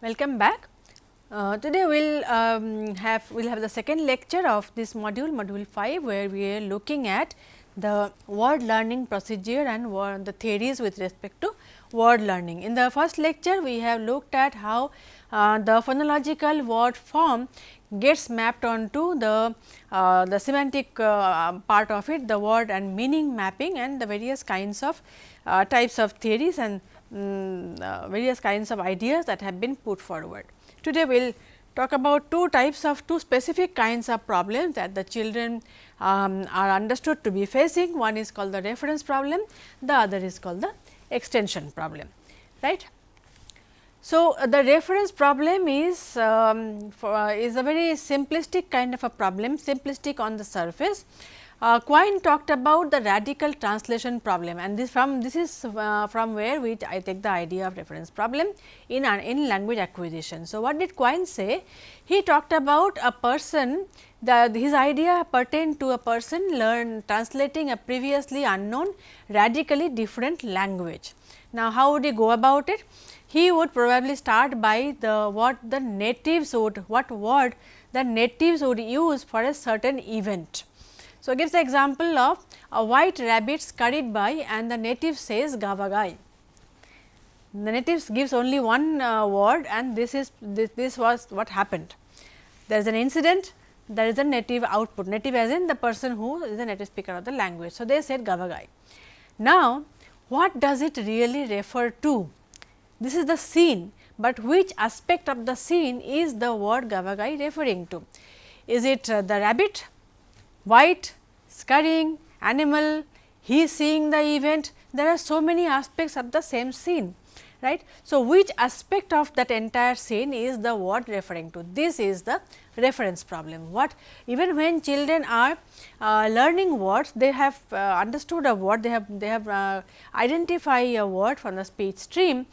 Welcome back. Today we'll have the second lecture of this module 5, where we are looking at the word learning procedure and the theories with respect to word learning. In the first lecture, we have looked at how the phonological word form gets mapped onto the semantic part of it, the word and meaning mapping, and the various kinds of types of theories and various kinds of ideas that have been put forward. Today, we will talk about two specific kinds of problems that the children are understood to be facing. One is called the reference problem, the other is called the extension problem, right. So, the reference problem is a very simplistic kind of a problem, simplistic on the surface. Quine talked about the radical translation problem, and this is from where which I take the idea of reference problem in language acquisition. So, what did Quine say? He talked about a person, his idea pertained to a person translating a previously unknown radically different language. Now, how would he go about it? He would probably start by what word the natives would use for a certain event. So, gives the example of a white rabbit scurried by and the native says gavagai. The natives gives only one word, and this was what happened. There is an incident, there is a native output, native as in the person who is a native speaker of the language. So, they said gavagai. Now, what does it really refer to? This is the scene, but which aspect of the scene is the word gavagai referring to? Is it the rabbit, white, scurrying, animal, he is seeing the event? There are so many aspects of the same scene, right. So, which aspect of that entire scene is the word referring to? This is the reference problem. Even when children are learning words, they have understood a word, they have identified a word from the speech stream.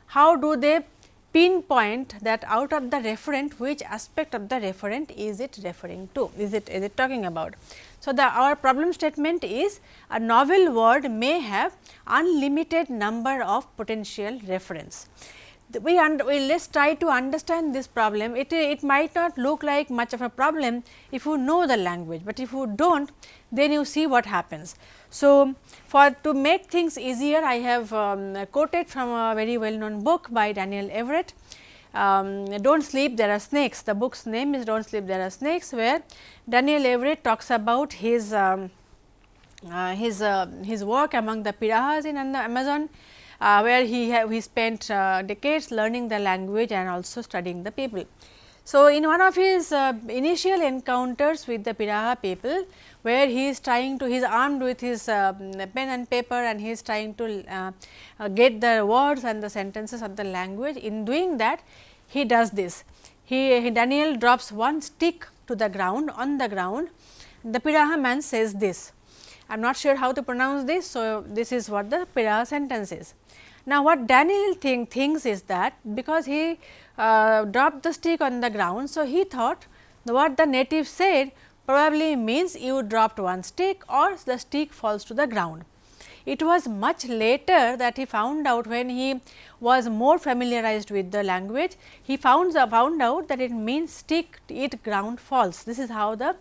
How do they pinpoint that out of the referent, which aspect of the referent is it referring to, is it talking about? So, our problem statement is a novel word may have unlimited number of potential reference. Let us try to understand this problem. It might not look like much of a problem if you know the language, but if you do not, then you see what happens. So, to make things easier, I have quoted from a very well known book by Daniel Everett, Don't Sleep There Are Snakes. The book's name is Don't Sleep There Are Snakes, where Daniel Everett talks about his work among the pirahas in the Amazon, where he spent decades learning the language and also studying the people. So, in one of his initial encounters with the Piraha people, where he is armed with his pen and paper, and he is trying to get the words and the sentences of the language. In doing that, he does this. Daniel drops one stick to the ground, on the ground. The Piraha man says this. I am not sure how to pronounce this. So, this is what the Piraha sentence is. Now, what Daniel thinks is that because he dropped the stick on the ground, so he thought what the native said probably means you dropped one stick or the stick falls to the ground. It was much later that he found out, when he was more familiarized with the language, he found out that it means stick, it, ground, falls. This is how the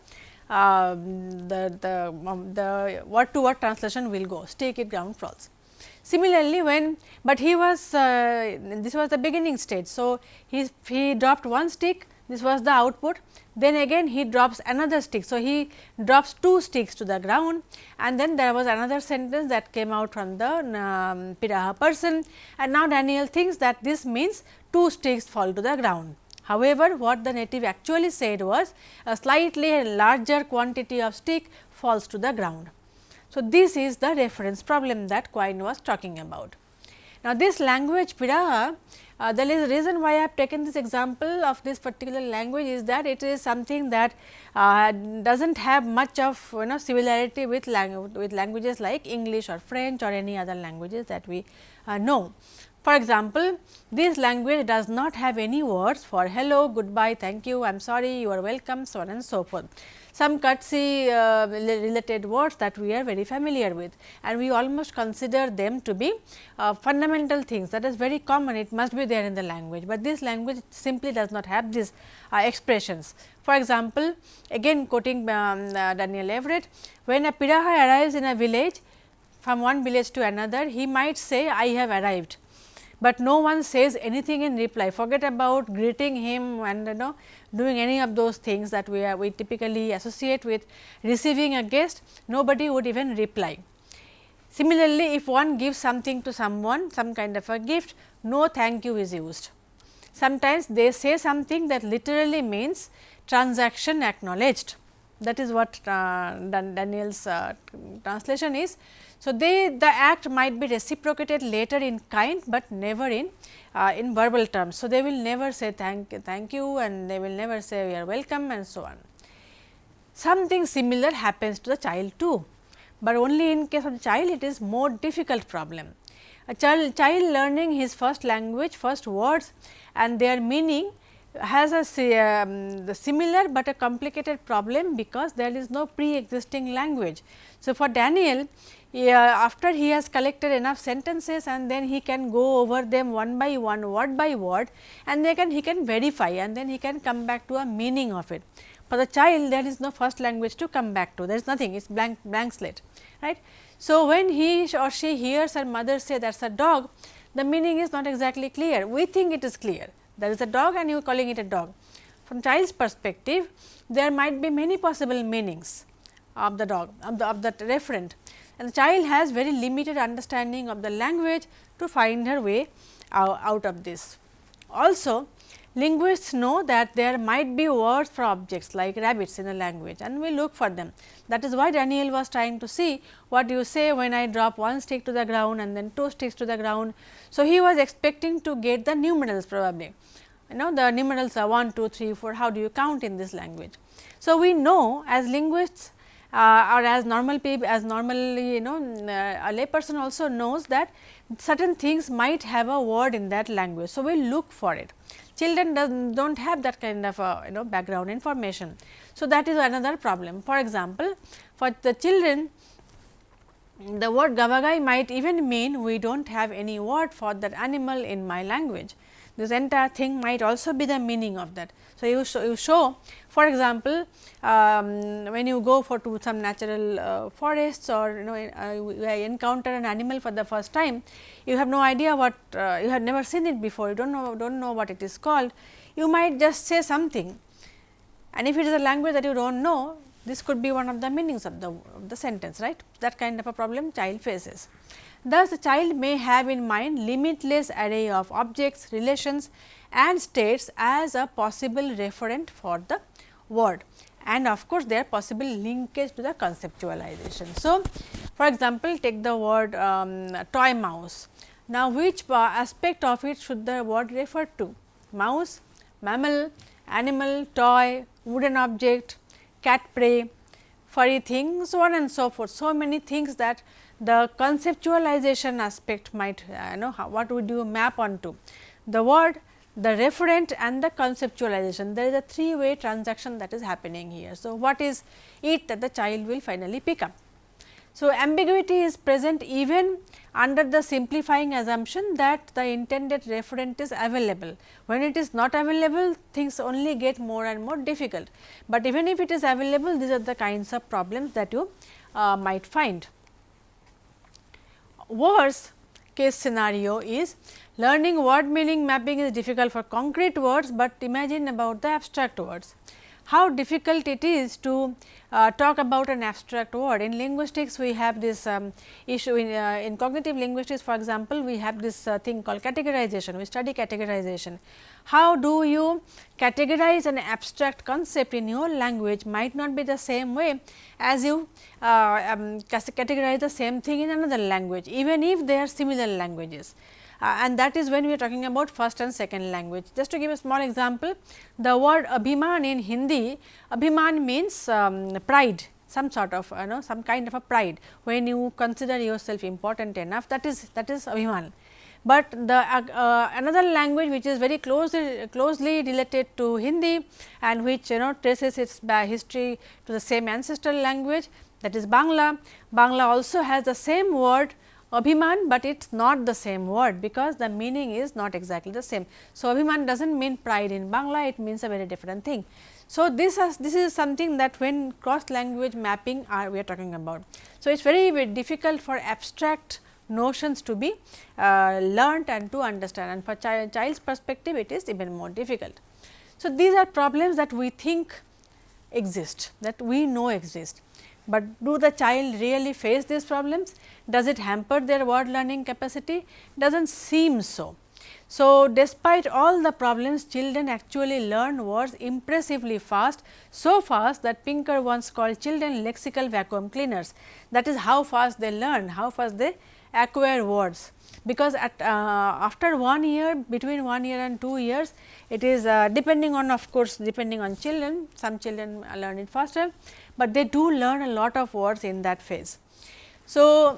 word to word translation will go, stick, it, ground, falls. Similarly, but he was this was the beginning stage. So, he dropped one stick, this was the output, then again he drops another stick. So, he drops two sticks to the ground, and then there was another sentence that came out from the Piraha person, and now Daniel thinks that this means two sticks fall to the ground. However, what the native actually said was a slightly larger quantity of stick falls to the ground. So, this is the reference problem that Quine was talking about. Now, this language Piraha, there is a reason why I have taken this example of this particular language, is that it is something that does not have much of similarity with languages like English or French or any other languages that we know. For example, this language does not have any words for hello, goodbye, thank you, I am sorry, you are welcome, so on and so forth. Some courtesy related words that we are very familiar with, and we almost consider them to be fundamental things, that is very common, it must be there in the language, but this language simply does not have these expressions. For example, again quoting Daniel Everett, when a Piraha arrives in a village, from one village to another, he might say, I have arrived, but no one says anything in reply. Forget about greeting him and doing any of those things that we typically associate with receiving a guest, nobody would even reply. Similarly, if one gives something to someone, some kind of a gift, no thank you is used. Sometimes they say something that literally means transaction acknowledged, that is what Daniel's translation is. So, the act might be reciprocated later in kind, but never in verbal terms. So, they will never say thank you and they will never say you are welcome and so on. Something similar happens to the child too, but only in case of the child it is more difficult problem. A child learning his first language, first words and their meaning has a similar, but a complicated problem, because there is no pre-existing language. So, for Daniel, after he has collected enough sentences and then he can go over them one by one, word by word, and he can verify and then he can come back to a meaning of it. For the child, there is no first language to come back to, there is nothing, it is blank slate, right. So, when he or she hears her mother say that is a dog, the meaning is not exactly clear, we think it is clear, there is a dog and you are calling it a dog. From child's perspective, there might be many possible meanings of the dog, of the referent, and the child has very limited understanding of the language to find her way out of this. Also, linguists know that there might be words for objects like rabbits in a language, and we look for them. That is why Daniel was trying to see what you say when I drop one stick to the ground and then two sticks to the ground. So, he was expecting to get the numerals probably, the numerals are 1, 2, 3, 4, how do you count in this language. So, we know as linguists or as normally a lay person also knows that certain things might have a word in that language. So, we look for it. Children do not have that kind of background information. So, that is another problem. For example, for the children, the word gavagai might even mean we do not have any word for that animal in my language. This entire thing might also be the meaning of that. So, you show for example, when you go to some natural forests or you encounter an animal for the first time, you have no idea what you have never seen it before, you do not know what it is called, you might just say something, and if it is a language that you do not know, this could be one of the meanings of the sentence, right. That kind of a problem child faces. Thus, the child may have in mind limitless array of objects, relations and states as a possible referent for the word, and of course, their possible linkage to the conceptualization. So, for example, take the word toy mouse. Now, which aspect of it should the word refer to? Mouse, mammal, animal, toy, wooden object, cat prey, furry thing, so on and so forth. So many things that the conceptualization aspect might what would you map onto? The word, the referent and the conceptualization. There is a three-way transaction that is happening here. So, what is it that the child will finally pick up? So, ambiguity is present even under the simplifying assumption that the intended referent is available. When it is not available, things only get more and more difficult, but even if it is available, these are the kinds of problems that you might find. Worst case scenario is learning word meaning mapping is difficult for concrete words, but imagine about the abstract words. How difficult it is to talk about an abstract word. In linguistics, we have this issue in cognitive linguistics, for example, we have this thing called categorization, we study categorization. How do you categorize an abstract concept in your language might not be the same way as you categorize the same thing in another language, even if they are similar languages. And that is when we are talking about first and second language. Just to give a small example, the word Abhiman in Hindi, Abhiman means pride, some sort of some kind of a pride. When you consider yourself important enough, that is Abhiman. but the another language which is very closely related to Hindi and which traces its history to the same ancestral language, that is Bangla. Bangla also has the same word Abhiman, but it is not the same word because the meaning is not exactly the same. So, Abhiman does not mean pride in Bangla, it means a very different thing. So, this is something that when cross language mapping we are talking about. So, it is very difficult for abstract notions to be learnt and to understand, and for child's perspective it is even more difficult. So, these are problems that we think exist, that we know exist, but do the child really face these problems? Does it hamper their word learning capacity? Does not seem so. So, despite all the problems, children actually learn words impressively fast, so fast that Pinker once called children lexical vacuum cleaners. That is how fast they learn, how fast they acquire words, because after 1 year, between 1 year and 2 years, it is depending on, of course, depending on children, some children learn it faster, but they do learn a lot of words in that phase. So,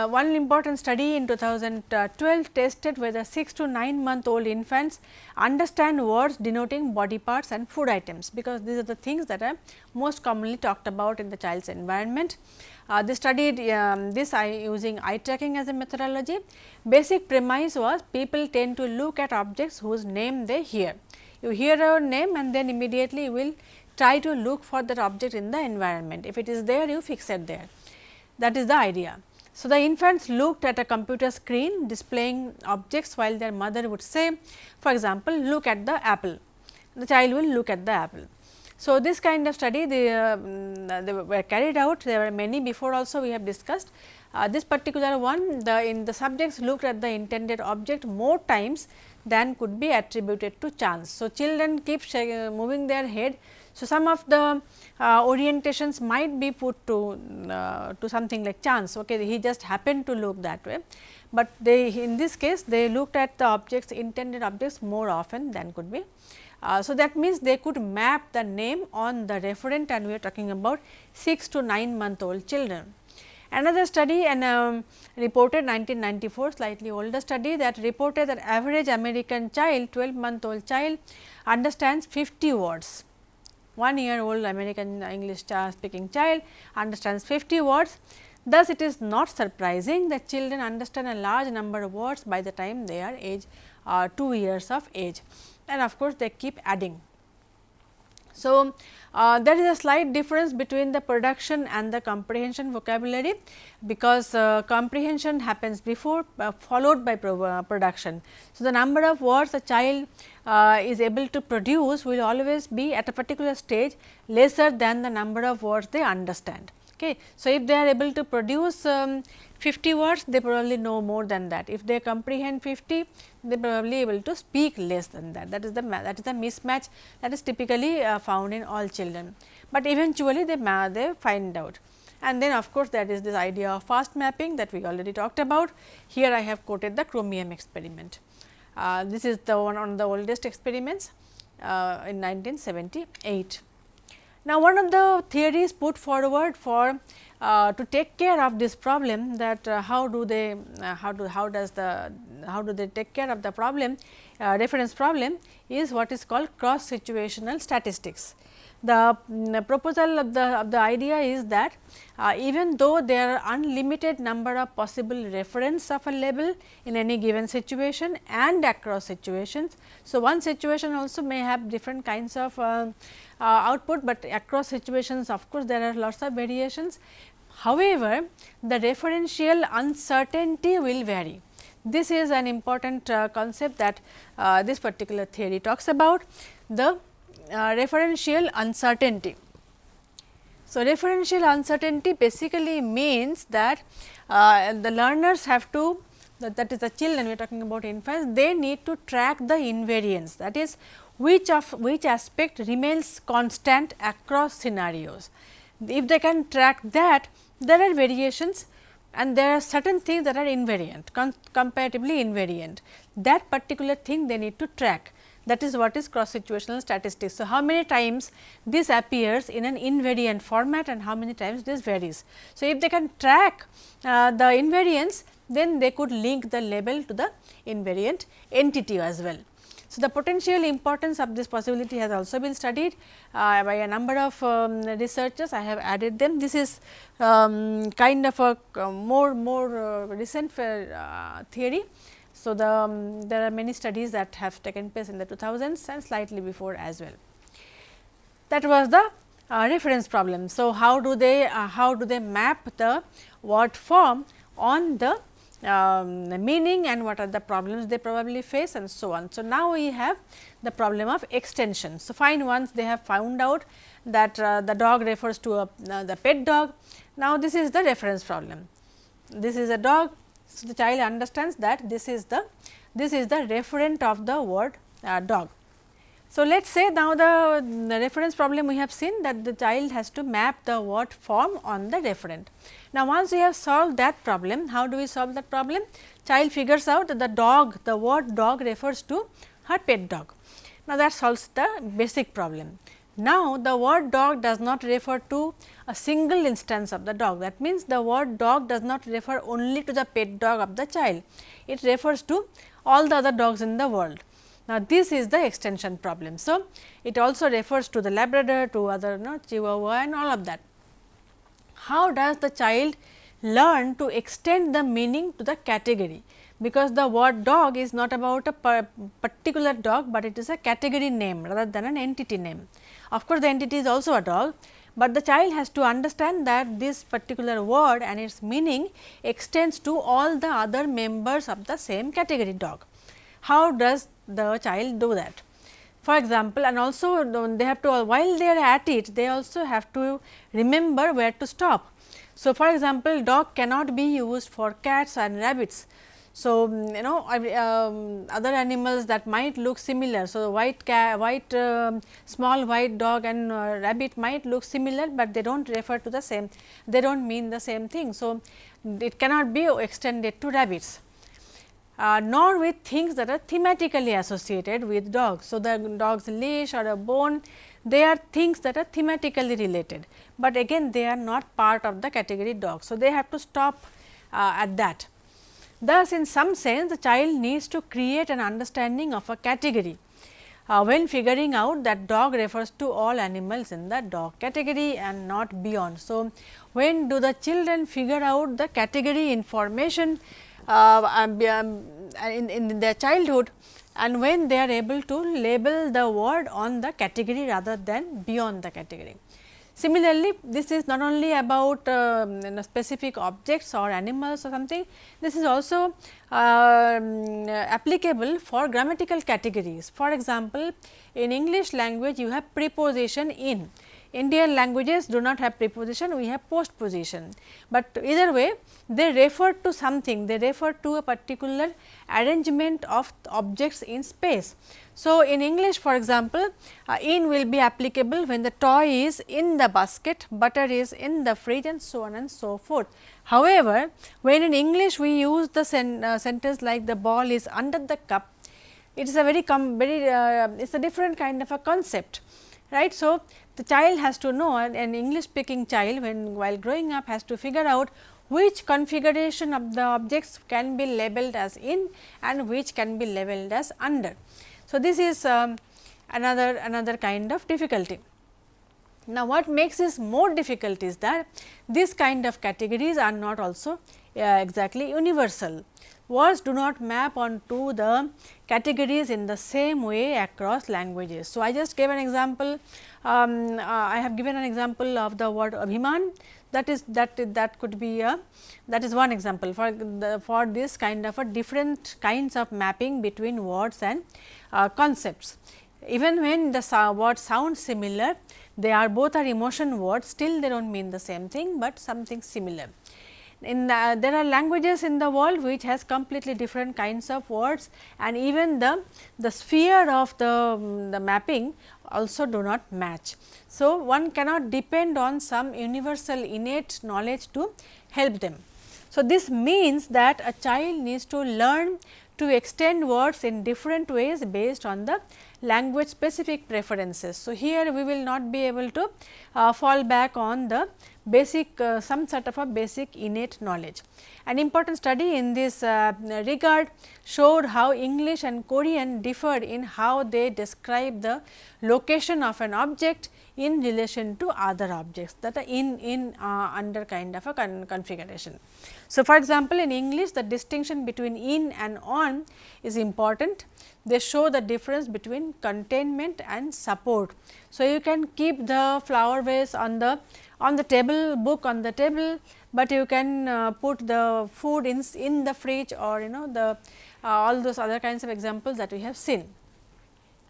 one important study in 2012 tested whether 6 to 9 month old infants understand words denoting body parts and food items, because these are the things that are most commonly talked about in the child's environment. They studied this using eye tracking as a methodology. Basic premise was people tend to look at objects whose name they hear. You hear a name and then immediately you will try to look for that object in the environment. If it is there, you fix it there. That is the idea. So, the infants looked at a computer screen displaying objects while their mother would say, for example, look at the apple. The child will look at the apple. So, this kind of study they were carried out. There were many before also we have discussed. This particular one, the subjects looked at the intended object more times than could be attributed to chance. So, children keep moving their head. So, some of the orientations might be put to something like chance, okay, he just happened to look that way, but they in this case they looked at the objects, intended objects more often than could be. So, that means they could map the name on the referent, and we are talking about 6 to 9 month old children. Another study and reported 1994, slightly older study, that reported that average American child, 12-month old child understands 50 words. 1 year old American English speaking child understands 50 words. Thus, it is not surprising that children understand a large number of words by the time they are age 2 years of age, and of course, they keep adding. So, there is a slight difference between the production and the comprehension vocabulary, because comprehension happens before followed by production. So, the number of words a child is able to produce will always be at a particular stage lesser than the number of words they understand. Okay. So, if they are able to produce 50 words, they probably know more than that. If they comprehend 50, they probably able to speak less than that. That is the mismatch that is typically found in all children, but eventually they find out. And then of course, that is this idea of fast mapping that we already talked about. Here I have quoted the chromium experiment. This is the one of the oldest experiments in 1978. Now, one of the theories put forward for to take care of this problem, that how do they take care of the problem, reference problem, is what is called cross situational statistics. The proposal of the idea is that even though there are unlimited number of possible reference of a label in any given situation and across situations. So, one situation also may have different kinds of output, but across situations of course, there are lots of variations. However, the referential uncertainty will vary. This is an important concept that this particular theory talks about, the referential uncertainty. So, referential uncertainty basically means that the learners have to, that is the children, we are talking about infants, they need to track the invariance, that is which aspect remains constant across scenarios. If they can track that, there are variations and there are certain things that are invariant, comparatively invariant. That particular thing they need to track. That is what is cross situational statistics. So, how many times this appears in an invariant format and how many times this varies. So, if they can track the invariance, then they could link the label to the invariant entity as well. So, the potential importance of this possibility has also been studied by a number of researchers. I have added them. This is kind of a more recent theory. So, there are many studies that have taken place in the 2000s and slightly before as well. That was the reference problem. So, how do they map the word form on the meaning and what are the problems they probably face and so on. So, now we have the problem of extension. So, fine, once they have found out that the dog refers to the pet dog. Now, this is the reference problem. This is a dog. So, the child understands that this is the referent of the word dog. So, let us say now the reference problem we have seen that the child has to map the word form on the referent. Now, once we have solved that problem, how do we solve that problem? Child figures out that the word dog refers to her pet dog. Now, that solves the basic problem. Now, the word dog does not refer to a single instance of the dog. That means, the word dog does not refer only to the pet dog of the child. It refers to all the other dogs in the world. Now, this is the extension problem. So, it also refers to the Labrador, to other Chihuahua and all of that. How does the child learn to extend the meaning to the category? Because the word dog is not about a particular dog, but it is a category name rather than an entity name. Of course, the entity is also a dog, but the child has to understand that this particular word and its meaning extends to all the other members of the same category dog. How does the child do that? For example, and also they have to, while they are at it, they also have to remember where to stop. So, for example, dog cannot be used for cats and rabbits. So, other animals that might look similar. So, small white dog and rabbit might look similar, but they do not refer to the same, they do not mean the same thing. So, it cannot be extended to rabbits. Nor with things that are thematically associated with dogs. So, the dog's leash or a bone, they are things that are thematically related, but again they are not part of the category dog. So, they have to stop at that. Thus, in some sense the child needs to create an understanding of a category when figuring out that dog refers to all animals in the dog category and not beyond. So, when do the children figure out the category information in their childhood, and when they are able to label the word on the category rather than beyond the category. Similarly, this is not only about specific objects or animals or something, this is also applicable for grammatical categories. For example, in English language you have preposition in. Indian languages do not have preposition, we have postposition, but either way they refer to something, they refer to a particular arrangement of objects in space. So, in English for example, in will be applicable when the toy is in the basket, butter is in the fridge and so on and so forth. However, when in English we use the sentence like the ball is under the cup, it is a very it is a different kind of a concept, right. So, the child has to know, an English speaking child while growing up has to figure out which configuration of the objects can be labeled as in and which can be labeled as under. So, this is another kind of difficulty. Now, what makes this more difficult is that this kind of categories are not also exactly universal. Words do not map onto the categories in the same way across languages. So, I just gave an example, I have given an example of the word Abhiman, that could be that is one example for this kind of a different kinds of mapping between words and concepts. Even when the words sound similar, they are both are emotion words, still they do not mean the same thing, but something similar. There are languages in the world which has completely different kinds of words, and even the sphere of the mapping also do not match. So, one cannot depend on some universal innate knowledge to help them. So, this means that a child needs to learn to extend words in different ways based on the language specific preferences. So, here we will not be able to fall back on the basic some sort of a basic innate knowledge. An important study in this regard showed how English and Korean differed in how they describe the location of an object in relation to other objects, that are in under kind of a configuration. So, for example, in English the distinction between in and on is important. They show the difference between containment and support. So, you can keep the flower vase on the table, book on the table, but you can put the food in the fridge, or the all those other kinds of examples that we have seen.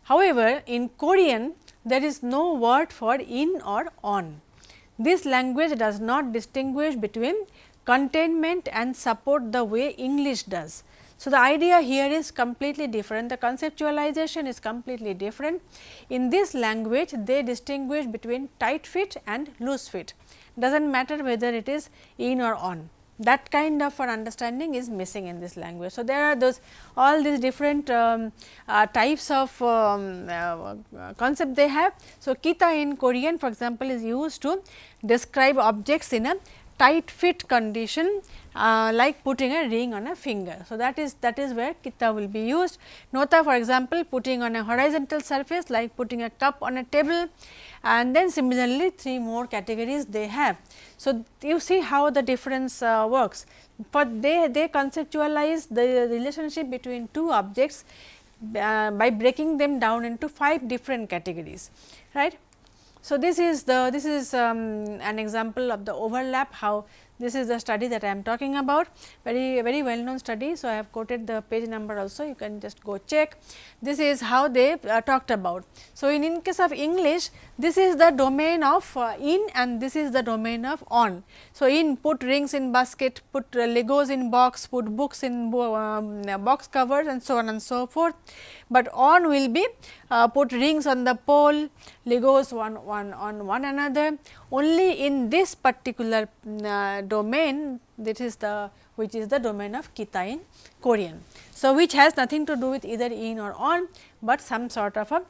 However, in Korean there is no word for in or on. This language does not distinguish between containment and support the way English does. So, the idea here is completely different, the conceptualization is completely different. In this language they distinguish between tight fit and loose fit, does not matter whether it is in or on. That kind of an understanding is missing in this language. So, there are those all these different types of concept they have. So, kita in Korean for example, is used to describe objects in a tight fit condition, like putting a ring on a finger. So, that is where kita will be used. Nota for example, putting on a horizontal surface like putting a cup on a table, and then similarly 3 more categories they have. So, you see how the difference works, but they conceptualize the relationship between 2 objects by breaking them down into 5 different categories, right. So, this is an example of the overlap, how this is the study that I am talking about, very well known study. So, I have quoted the page number also, you can just go check. This is how they talked about. So, in case of English, this is the domain of in and this is the domain of on. So, in put rings in basket, put Legos in box, put books in box covers and so on and so forth, but on will be put rings on the pole, Legos on one another. Only in this particular domain, that is which is the domain of kita in Korean. So, which has nothing to do with either in or on, but some sort of a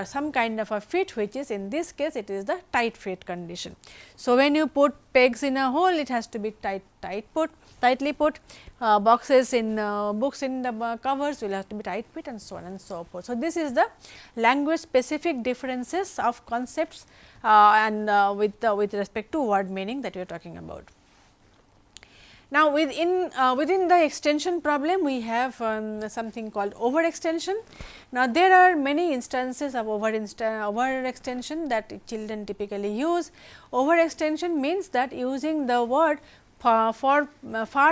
some kind of a fit, which is in this case it is the tight fit condition. So, when you put pegs in a hole, it has to be tightly put, boxes in books in the covers will have to be tight fit and so on and so forth. So, this is the language specific differences of concepts and with respect to word meaning that we are talking about. Now, within the extension problem, we have something called overextension. Now, there are many instances of overextension that children typically use. Overextension means that using the word far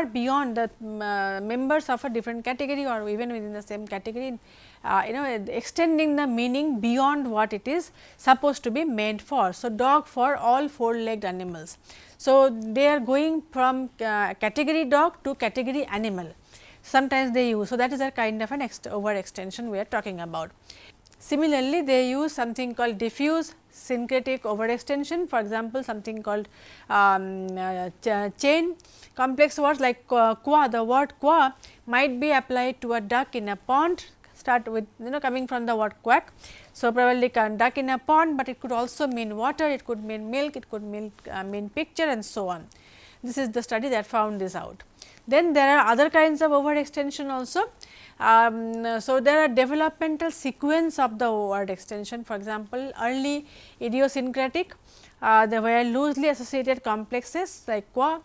beyond the members of a different category or even within the same category, extending the meaning beyond what it is supposed to be meant for. So, dog for all 4-legged animals. So, they are going from category dog to category animal, sometimes they use. So, that is a kind of an overextension we are talking about. Similarly, they use something called diffuse syncretic overextension, for example, something called chain. Complex words like qua, the word qua might be applied to a duck in a pond, start with coming from the word quack. So, probably duck in a pond, but it could also mean water, it could mean milk, it could mean picture and so on. This is the study that found this out. Then there are other kinds of overextension also. So, there are developmental sequence of the word extension, for example, early idiosyncratic, they were loosely associated complexes like qua,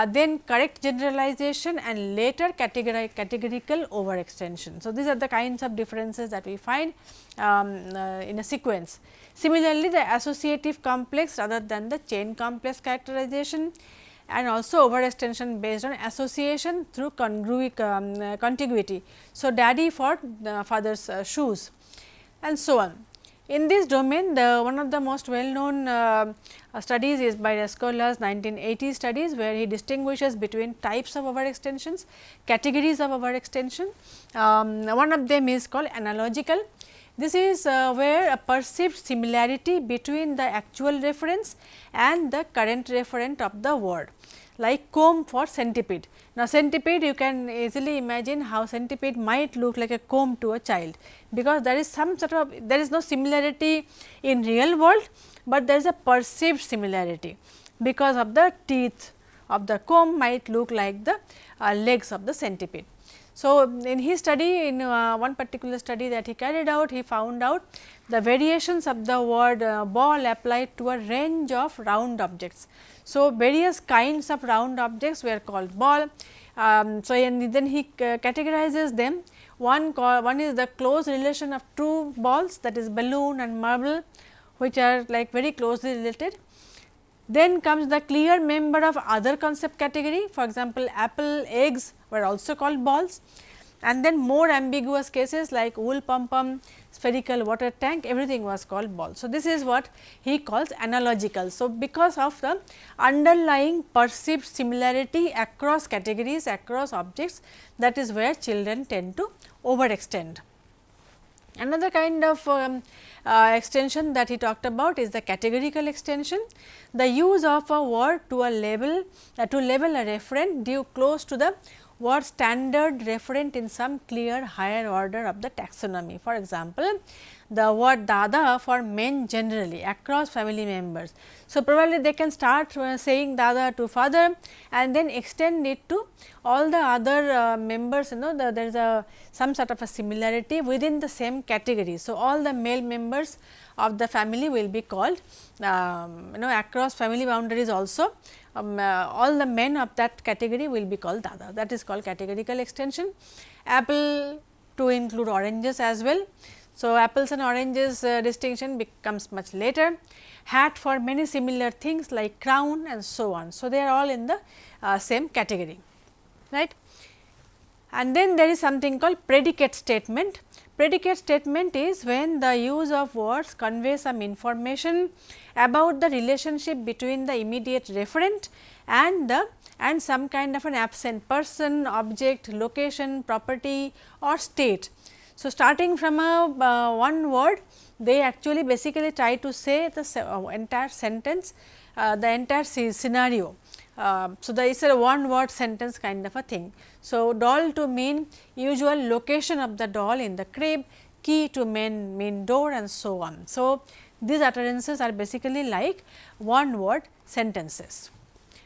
then correct generalization and later categorical overextension. So, these are the kinds of differences that we find in a sequence. Similarly, the associative complex rather than the chain complex characterization, and also overextension based on association through contiguity. So, daddy for father's shoes and so on. In this domain, one of the most well known studies is by Rescola's 1980 studies, where he distinguishes between types of overextensions, categories of overextension. One of them is called analogical. This is where a perceived similarity between the actual reference and the current referent of the word, like comb for centipede. Now, centipede, you can easily imagine how centipede might look like a comb to a child, because there is some sort of, there is no similarity in real world, but there is a perceived similarity because of the teeth of the comb might look like the legs of the centipede. So, in his study, in one particular study that he carried out, he found out the variations of the word ball applied to a range of round objects. So, various kinds of round objects were called ball. So, and then he categorizes them. One is the close relation of two balls, that is balloon and marble, which are like very closely related. Then comes the clear member of other concept category, for example, apple, eggs were also called balls, and then more ambiguous cases like wool pom pom, spherical water tank, everything was called ball. So, this is what he calls analogical. So, because of the underlying perceived similarity across categories, across objects, that is where children tend to overextend. Another kind of extension that he talked about is the categorical extension. The use of a word to a label a referent due close to the word standard referent in some clear higher order of the taxonomy. For example, the word dada for men generally across family members. So, probably they can start saying dada to father and then extend it to all the other members, there is some sort of a similarity within the same category. So, all the male members of the family will be called across family boundaries also. All the men of that category will be called dada, that is called categorical extension. Apple to include oranges as well. So, apples and oranges distinction becomes much later. Hat for many similar things like crown and so on. So, they are all in the same category, right. And then there is something called predicate statement. Predicate statement is when the use of words convey some information about the relationship between the immediate referent and some kind of an absent person, object, location, property or state. So, starting from a one word, they actually basically try to say the entire sentence, the entire scenario. So, there is a one word sentence kind of a thing. So, doll to mean usual location of the doll in the crib, key to mean door and so on. So, these utterances are basically like one word sentences.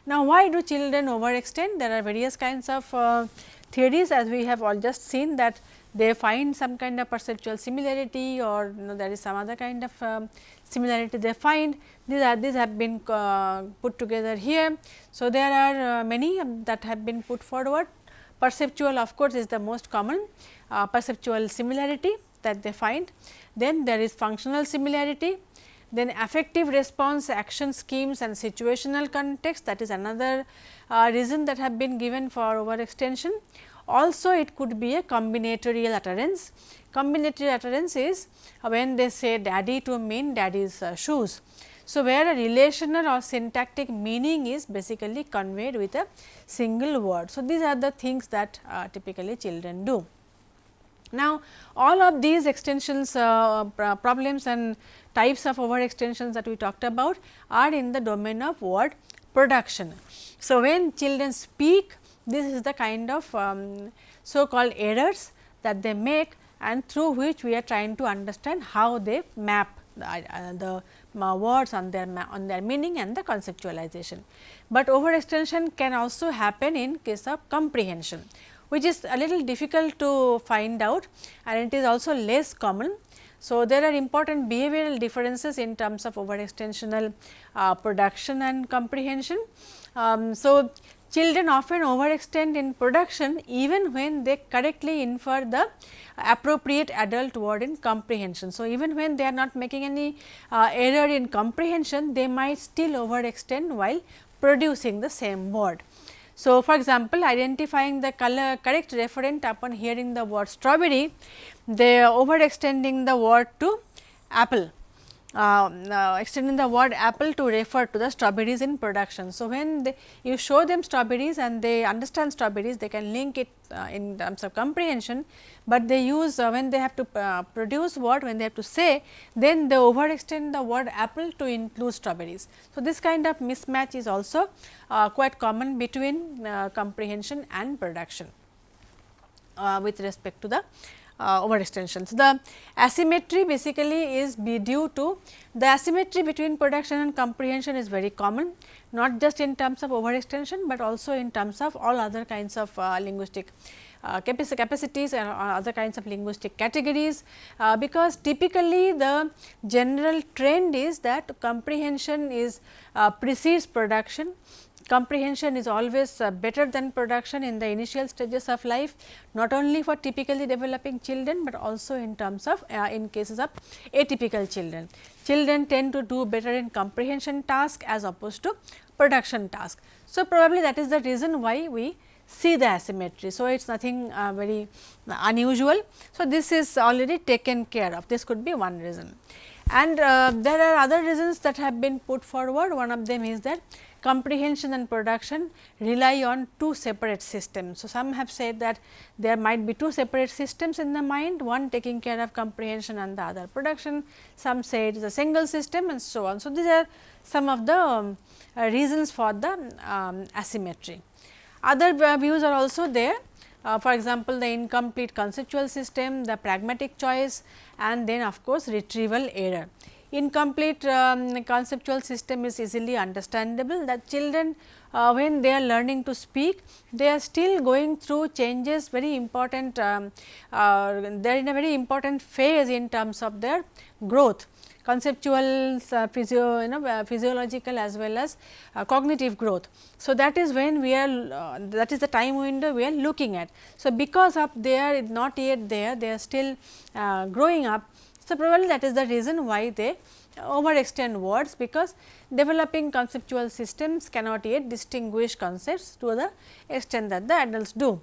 Now, why do children overextend? There are various kinds of theories, as we have all just seen, that they find some kind of perceptual similarity or there is some other kind of similarity they find. These have been put together here. So, there are many that have been put forward. Perceptual, of course, is the most common perceptual similarity that they find. Then there is functional similarity, then affective response, action schemes and situational context, that is another reason that have been given for overextension. Also, it could be a combinatorial utterance. Combinatorial utterance is when they say daddy to mean daddy's shoes. So, where a relational or syntactic meaning is basically conveyed with a single word. So, these are the things that typically children do. Now, all of these extensions problems and types of overextensions that we talked about are in the domain of word production. So, when children speak, this is the kind of so called errors that they make and through which we are trying to understand how they map the words on their meaning and the conceptualization. But overextension can also happen in case of comprehension, which is a little difficult to find out and it is also less common. So, there are important behavioral differences in terms of overextensional production and comprehension. So, children often overextend in production even when they correctly infer the appropriate adult word in comprehension. So, even when they are not making any error in comprehension, they might still overextend while producing the same word. So, for example, identifying the correct referent upon hearing the word strawberry, they are overextending the word to apple. extending the word apple to refer to the strawberries in production. So, when you show them strawberries and they understand strawberries, they can link it in terms of comprehension, but they use when they have to produce what, when they have to say, then they overextend the word apple to include strawberries. So, this kind of mismatch is also quite common between comprehension and production with respect to the overextensions. The asymmetry basically is due to the asymmetry between production and comprehension is very common, not just in terms of overextension, but also in terms of all other kinds of linguistic capacities and other kinds of linguistic categories, because typically the general trend is that comprehension is precedes production. Comprehension is always better than production in the initial stages of life, not only for typically developing children, but also in terms of in cases of atypical children. Children tend to do better in comprehension task as opposed to production task. So, probably that is the reason why we see the asymmetry. So, it is nothing very unusual. So, this is already taken care of, this could be one reason. And there are other reasons that have been put forward. One of them is that comprehension and production rely on two separate systems. So, some have said that there might be two separate systems in the mind, one taking care of comprehension and the other production. Some say it is a single system and so on. So, these are some of the reasons for the asymmetry. Other views are also there. For example, the incomplete conceptual system, the pragmatic choice, and then of course, retrieval error. Incomplete conceptual system is easily understandable, that children when they are learning to speak, they are still going through changes, very important, they are in a very important phase in terms of their growth, conceptual, physiological as well as cognitive growth. So, that is when we are that is the time window we are looking at. So, because of they are not yet there, they are still growing up. So, probably that is the reason why they overextend words, because developing conceptual systems cannot yet distinguish concepts to the extent that the adults do.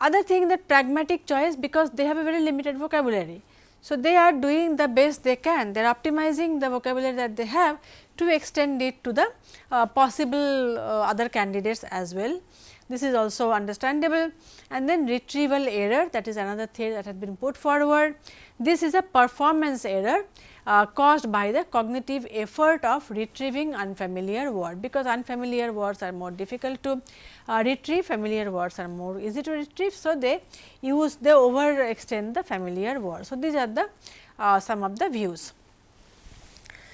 Other thing, that pragmatic choice, because they have a very limited vocabulary. So, they are doing the best they can, they are optimizing the vocabulary that they have to extend it to the possible other candidates as well. This is also understandable. And then retrieval error, that is another theory that has been put forward. This is a performance error caused by the cognitive effort of retrieving unfamiliar word, because unfamiliar words are more difficult to retrieve, familiar words are more easy to retrieve. So, they overextend the familiar words. So, these are the some of the views.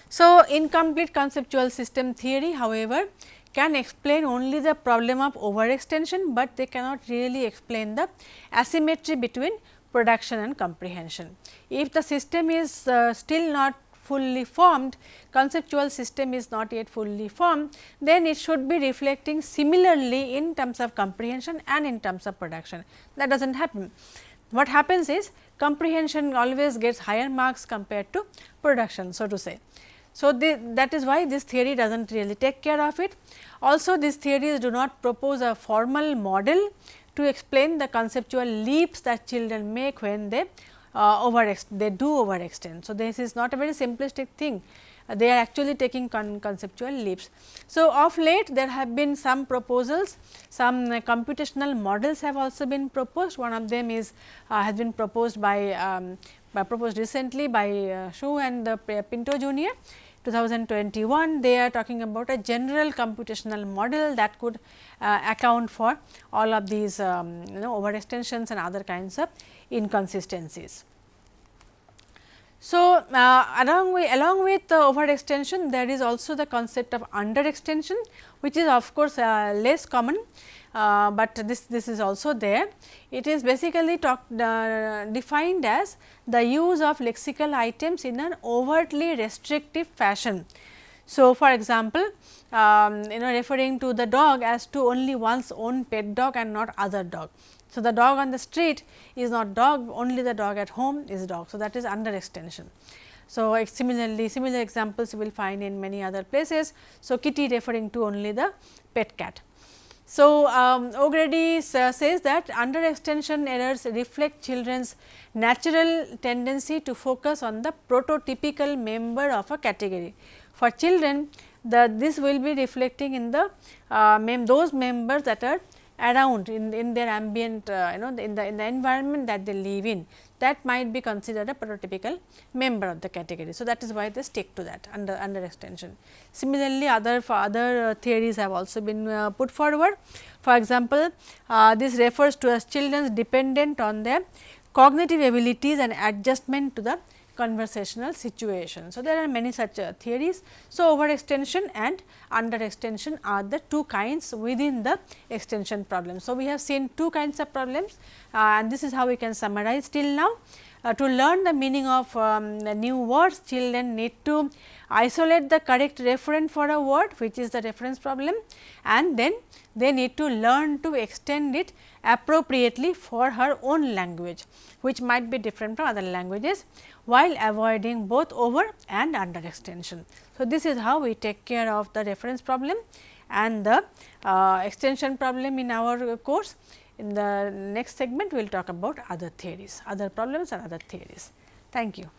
So, incomplete conceptual system theory, however, can explain only the problem of overextension, but they cannot really explain the asymmetry between production and comprehension. If the system is still not fully formed, conceptual system is not yet fully formed, then it should be reflecting similarly in terms of comprehension and in terms of production. That does not happen. What happens is comprehension always gets higher marks compared to production, so to say. So, that is why this theory does not really take care of it. Also, these theories do not propose a formal model to explain the conceptual leaps that children make when they overextend. So, this is not a very simplistic thing, they are actually taking conceptual leaps. So, of late there have been some proposals, some computational models have also been proposed. One of them is has been proposed by proposed recently by Shu and Pinto Junior. 2021, they are talking about a general computational model that could account for all of these overextensions and other kinds of inconsistencies. So, along with the overextension, there is also the concept of underextension, which is of course less common, but this is also there. It is basically defined as the use of lexical items in an overtly restrictive fashion. So, for example, referring to the dog as to only one's own pet dog and not other dog. So, the dog on the street is not dog, only the dog at home is dog. So, that is underextension. So, similarly, similar examples you will find in many other places. So, kitty referring to only the pet cat. So, O'Grady says that under extension errors reflect children's natural tendency to focus on the prototypical member of a category. For children, this will be reflecting in the those members that are around in their ambient in the environment that they live in, that might be considered a prototypical member of the category. So, that is why they stick to that under extension. Similarly, other theories have also been put forward. For example, this refers to as children dependent on their cognitive abilities and adjustment to the conversational situation. So, there are many such theories. So, overextension and underextension are the two kinds within the extension problem. So, we have seen two kinds of problems and this is how we can summarize till now. To learn the meaning of new words, children need to isolate the correct referent for a word, which is the reference problem, and then they need to learn to extend it appropriately for her own language, which might be different from other languages, while avoiding both over and under extension. So, this is how we take care of the reference problem and the extension problem in our course. In the next segment, we will talk about other theories, other problems and other theories. Thank you.